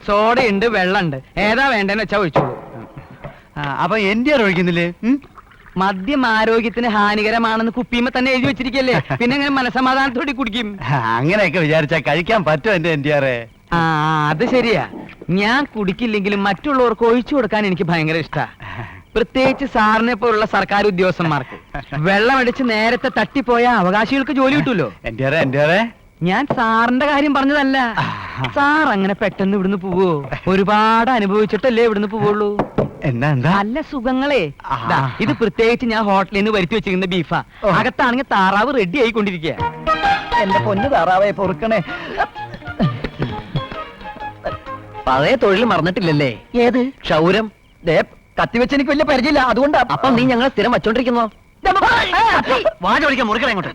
സോഡയുണ്ട്, വെള്ളമുണ്ട്, ഏതാ വേണ്ടെന്ന് വെച്ചാ ഒഴിച്ചോളൂ. അപ്പൊ എന്റെ ഒഴിക്കുന്നില്ലേ? മദ്യം ആരോഗ്യത്തിന് ഹാനികരമാണെന്ന് കുപ്പിയുമ്പോ തന്നെ എഴുതി വെച്ചിരിക്കല്ലേ, പിന്നെ എങ്ങനെ മനസമാധാനത്തോടെ കുടിക്കും? അങ്ങനെയൊക്കെ വിചാരിച്ചാ കഴിക്കാൻ പറ്റുമോ എന്റെ എൻഡിആറെ? ആ അത് ശരിയാ. ഞാൻ കുടിക്കില്ലെങ്കിലും മറ്റുള്ളവർക്ക് ഒഴിച്ചു കൊടുക്കാൻ എനിക്ക് ഭയങ്കര ഇഷ്ടാ. പ്രത്യേകിച്ച് സാറിനെ പോലുള്ള സർക്കാർ ഉദ്യോഗസ്ഥന്മാർക്ക്. വെള്ളമടിച്ച് നേരത്തെ തട്ടിപ്പോയ അവകാശികൾക്ക് ജോലി കിട്ടൂലോ. എൻഡിആറെ ഞാൻ സാറിന്റെ കാര്യം പറഞ്ഞതല്ല. സാർ അങ്ങനെ പെട്ടെന്ന് ഇവിടുന്ന് പോവോ? ഒരുപാട് അനുഭവിച്ചിട്ടല്ലേ ഇവിടുന്ന് പോവുള്ളൂ. എന്താ നല്ല സുഖങ്ങളെ. ഇത് പ്രത്യേകിച്ച് ഞാൻ ഹോട്ടലിൽ നിന്ന് വരുത്തി വെച്ചിരിക്കുന്ന ബീഫാ. അകത്താണെങ്കിൽ താറാവ് റെഡി ആയിക്കൊണ്ടിരിക്കുക. എന്റെ പൊന്നു താറാവേ പൊറുക്കണേ. പഴയ തൊഴിൽ മറന്നിട്ടില്ലല്ലേ? ഏത്? ക്ഷൗരം. കത്തിവെച്ച് എനിക്ക് വലിയ പരിചയമില്ല, അതുകൊണ്ടാ. അപ്പൊ നീ ഞങ്ങൾ സ്ഥിരം വച്ചോണ്ടിരിക്കുന്നോ? വാച വിളിക്കാൻ മുറിക്കണം അങ്ങോട്ട്.